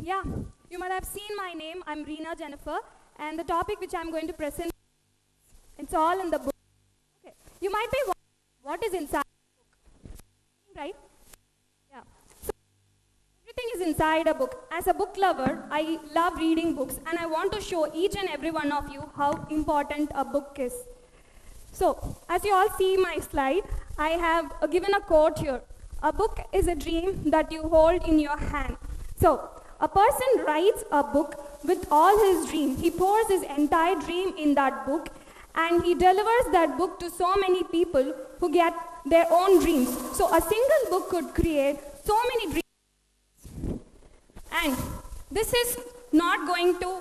Yeah, you might have seen my name. I'm Reena Jenifer, and the topic which I'm going to present, it's all in the book. Okay. You might be wondering what is inside the book, right? Yeah. So everything is inside a book. As a book lover, I love reading books, and I want to show each and every one of you how important a book is. So, as you all see my slide, I have given a quote here. A book is a dream that you hold in your hand. So, a person writes a book with all his dream. He pours his entire dream in that book, and he delivers that book to so many people who get their own dreams. So, a single book could create so many dreams. And this is not going to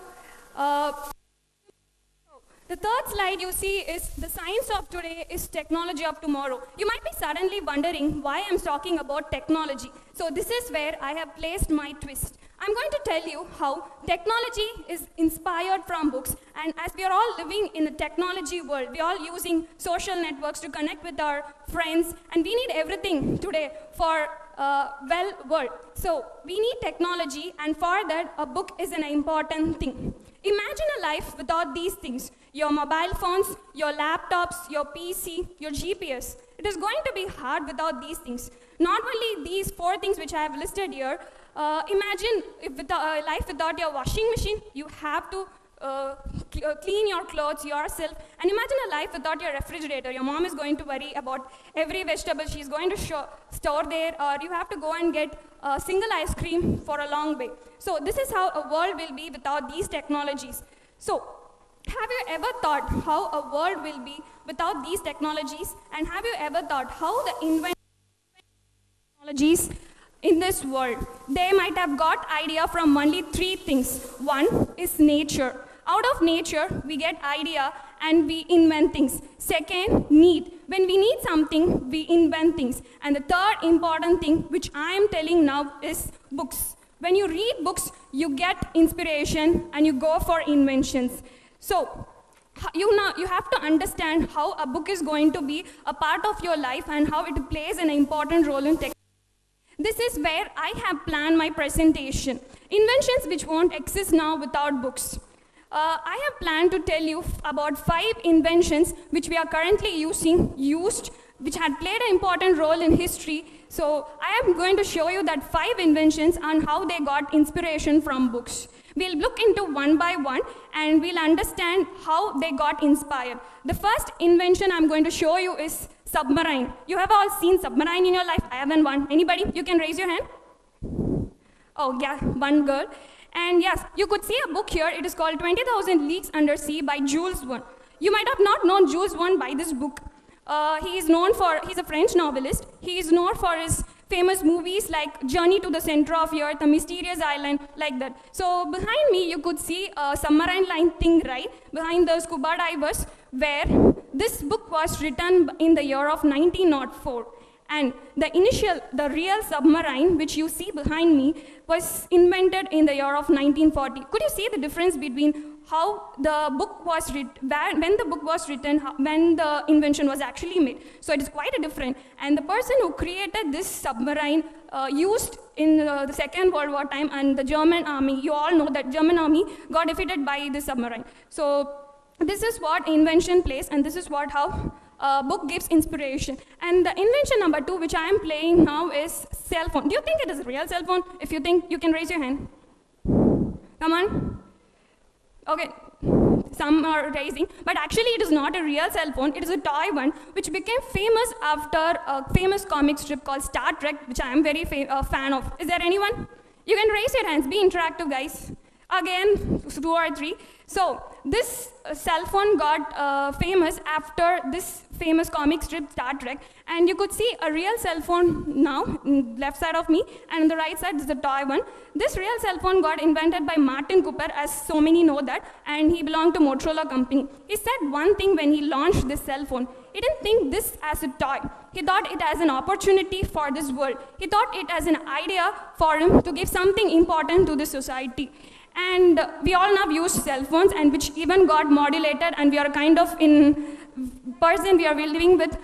the third slide you see is the science of today is technology of tomorrow. You might be suddenly wondering why I'm talking about technology. So this is where I have placed my twist. I'm going to tell you how technology is inspired from books, and as we are all living in a technology world, we are all using social networks to connect with our friends, and we need everything today for world. So we need technology, and for that a book is an important thing. Imagine a life without these things. Your mobile phones, your laptops, your PC, your GPS. It is going to be hard without these things. Not only these 4 things which I have listed here, imagine if with a life without your washing machine, you have to clean your clothes yourself. And imagine a life without your refrigerator. Your mom is going to worry about every vegetable she's going to store there, or you have to go and get a single ice cream for a long way. So this is how a world will be without these technologies. So have you ever thought how a world will be without these technologies? And have you ever thought how the technologies in this world, they might have got idea from only 3 things. One is nature. Out of nature, we get idea and we invent things. Second, need. When we need something, we invent things. And the third important thing, which I am telling now, is books. When you read books, you get inspiration and you go for inventions. So, you have to understand how a book is going to be a part of your life and how it plays an important role in technology. This is where I have planned my presentation. Inventions which won't exist now without books. I have planned to tell you about 5 inventions which we are currently used, which had played an important role in history. So I am going to show you that 5 inventions and how they got inspiration from books. We'll look into one by one and we'll understand how they got inspired. The first invention I'm going to show you is submarine. You have all seen submarine in your life? I haven't one. Anybody? You can raise your hand. Oh yeah, one girl. And yes, you could see a book here. It is called 20,000 Leagues Under Sea by Jules Verne. You might have not known Jules Verne by this book. He's a French novelist. He is known for his famous movies like Journey to the Center of the Earth, A Mysterious Island, like that. So behind me, you could see a submarine line thing, right? Behind the scuba divers, where this book was written in the year of 1904. And the real submarine, which you see behind me, was invented in the year of 1940. Could you see the difference between how the book was written, when the book was written, when the invention was actually made? So it is quite a different. And the person who created this submarine used in the Second World War time, and the German army, you all know that German army got defeated by this submarine. So this is what invention plays, and this is how book gives inspiration. And the invention number 2, which I am playing now, is cell phone. Do you think it is a real cell phone? If you think, you can raise your hand. Come on. Okay, some are raising, but actually it is not a real cell phone. It is a toy one, which became famous after a famous comic strip called Star Trek, which I am very fan of. Is there anyone? You can raise your hands. Be interactive, guys. Again, 2 or 3. So this cell phone got famous after this famous comic strip Star Trek, and you could see a real cell phone now, left side of me, and on the right side is the toy one. This real cell phone got invented by Martin Cooper, as so many know that, and he belonged to Motorola company. He said one thing when he launched this cell phone. He didn't think this as a toy. He thought it as an opportunity for this world. He thought it as an idea for him to give something important to the society. And we all now use cell phones, and which even got modulated, and we are kind of in person we are living with,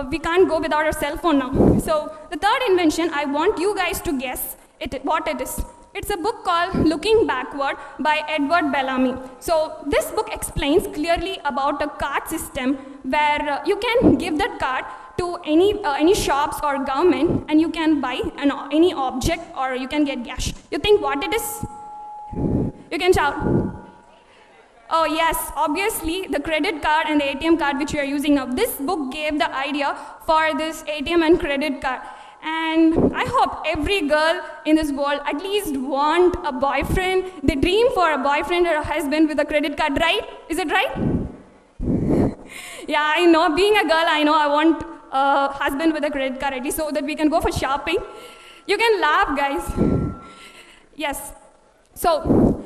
we can't go without our cell phone now. So the third invention, I want you guys to guess what it is. It's a book called Looking Backward by Edward Bellamy. So this book explains clearly about a card system where you can give that card to any shops or government, and you can buy any object, or you can get cash. You think what it is? You can shout. Oh yes, obviously the credit card and the ATM card which we are using now. This book gave the idea for this ATM and credit card. And I hope every girl in this world at least want a boyfriend. They dream for a boyfriend or a husband with a credit card, right? Is it right? Yeah, I know. Being a girl, I know I want a husband with a credit card ready so that we can go for shopping. You can laugh, guys. Yes. So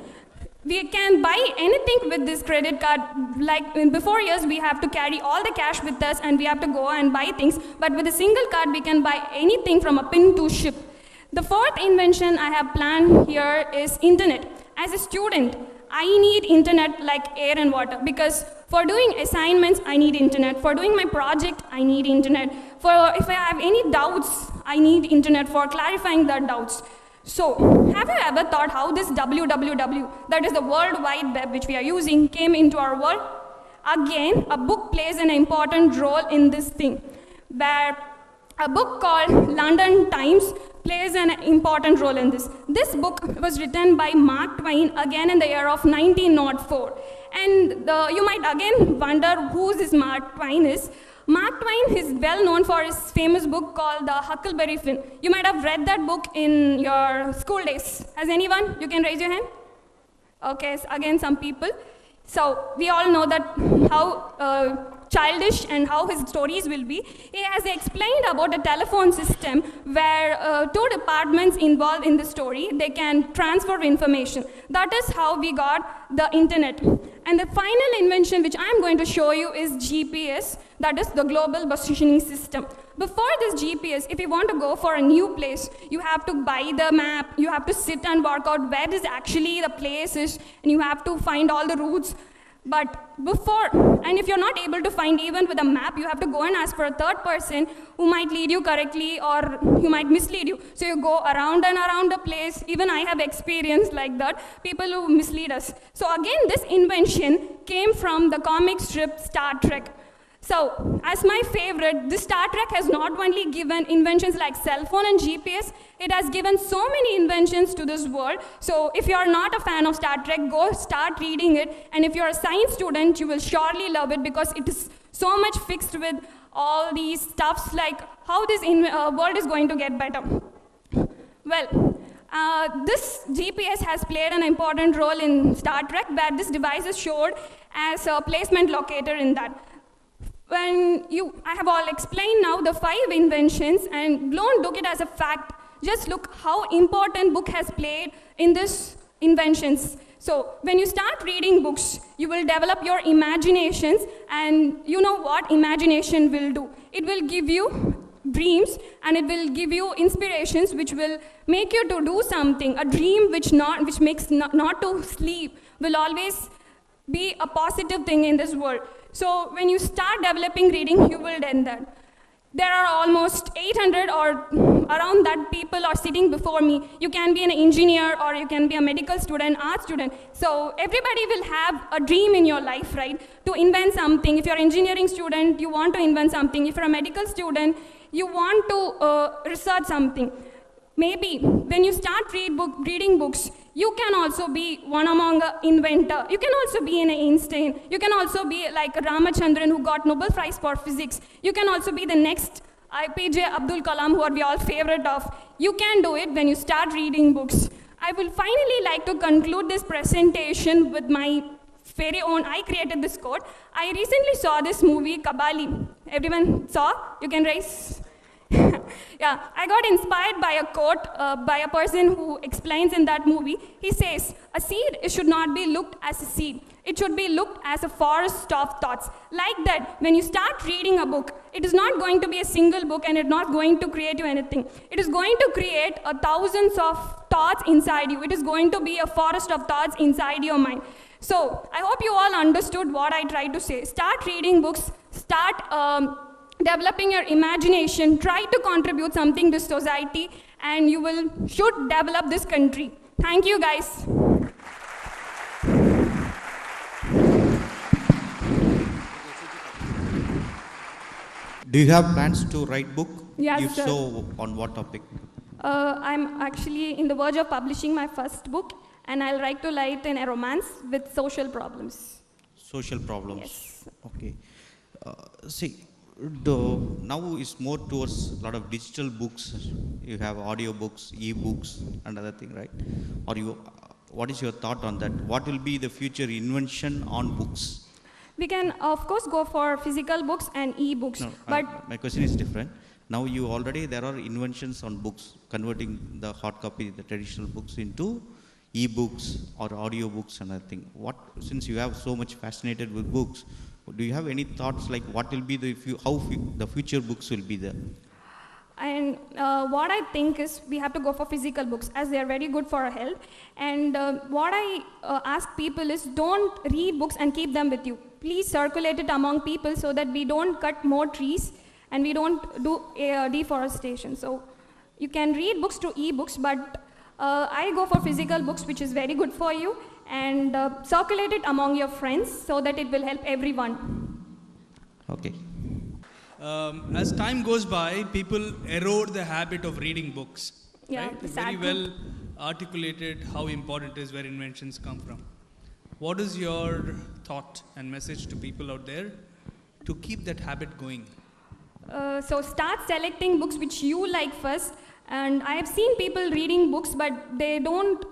we can buy anything with this credit card. Like in before years, we have to carry all the cash with us and we have to go and buy things. But with a single card, we can buy anything from a pin to ship. The fourth invention I have planned here is internet. As a student, I need internet like air and water, because for doing assignments, I need internet. For doing my project, I need internet. For if I have any doubts, I need internet for clarifying the doubts. So, have you ever thought how this www, that is the World Wide Web which we are using, came into our world? Again, a book plays an important role in this thing, where a book called London Times plays an important role in this. This book was written by Mark Twain again in the year of 1904. And you might again wonder who this Mark Twain is. Mark Twain is well known for his famous book called The Huckleberry Finn. You might have read that book in your school days. Has anyone? You can raise your hand. Okay, so again some people. So we all know that how childish and how his stories will be. He has explained about a telephone system where two departments involved in the story, they can transfer information. That is how we got the internet. And the final invention which I am going to show you is GPS, that is the global positioning system. Before this GPS, if you want to go for a new place, you have to buy the map, you have to sit and work out where is actually the place is, and you have to find all the routes. But before, and if you're not able to find even with a map, you have to go and ask for a third person who might lead you correctly or who might mislead you. So you go around and around the place. Even I have experience like that, people who mislead us. So again, this invention came from the comic strip Star Trek. So, as my favorite, this Star Trek has not only given inventions like cell phone and GPS, it has given so many inventions to this world. So, if you are not a fan of Star Trek, go start reading it. And if you're a science student, you will surely love it because it is so much fixed with all these stuffs like how this world is going to get better. Well, this GPS has played an important role in Star Trek, where this device is showed as a placement locator in that. I have all explained now the 5 inventions, and don't look it as a fact. Just look how important book has played in this inventions. So when you start reading books, you will develop your imaginations, and you know what imagination will do. It will give you dreams, and it will give you inspirations which will make you to do something. A dream which makes not to sleep will always be a positive thing in this world. So when you start developing reading, you will end that. There are almost 800 or around that people are sitting before me. You can be an engineer, or you can be a medical student, art student. So everybody will have a dream in your life, right? To invent something. If you're an engineering student, you want to invent something. If you're a medical student, you want to research something. Maybe when you start reading books, you can also be one among an inventor. You can also be an Einstein. You can also be like Ramachandran, who got Nobel Prize for Physics. You can also be the next APJ Abdul Kalam, who are we all favorite of. You can do it when you start reading books. I will finally like to conclude this presentation with my very own. I created this quote. I recently saw this movie, Kabali. Everyone saw? You can raise. Yeah, I got inspired by a quote by a person who explains in that movie. He says, a seed should not be looked as a seed. It should be looked as a forest of thoughts. Like that, when you start reading a book, it is not going to be a single book and it's not going to create you anything. It is going to create thousands of thoughts inside you. It is going to be a forest of thoughts inside your mind. So, I hope you all understood what I tried to say. Start reading books, start developing your imagination, try to contribute something to society, and you should develop this country. Thank you, guys. Do you have plans to write book? Yes, If sir. so, on what topic? I'm actually in the verge of publishing my first book, and I'll write to light in a romance with social problems. Social problems. Yes. Okay. See, the now is more towards a lot of digital books. You have audio books, e-books, and other thing, right? Or you, what is your thought on that? What will be the future invention on books? We can, of course, go for physical books and e-books, No, but my question is different. Now you already, there are inventions on books, converting the hard copy, the traditional books into e-books or audio books and other thing. What, since you have so much fascinated with books, do you have any thoughts like what will be the, the future books will be there? and what I think is we have to go for physical books as they are very good for our health. And what I ask people is don't read books and keep them with you. Please circulate it among people so that we don't cut more trees and we don't do deforestation. So you can read books to e-books, but I go for physical books, which is very good for you, and circulate it among your friends so that it will help everyone. Okay. As time goes by, people erode the habit of reading books. Yeah, right? the Very sad well articulated how important it is where inventions come from. What is your thought and message to people out there to keep that habit going? So start selecting books which you like first. And I have seen people reading books, but they don't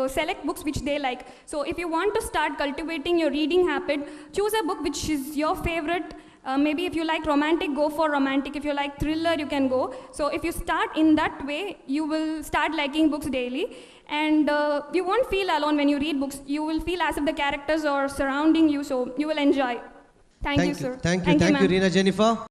select books which they like. So if you want to start cultivating your reading habit, choose a book which is your favorite. Maybe if you like romantic, go for romantic. If you like thriller, you can go. So if you start in that way, you will start liking books daily. And you won't feel alone when you read books. You will feel as if the characters are surrounding you, so you will enjoy. Thank you, sir. Thank you, ma'am. Reena Jenifer.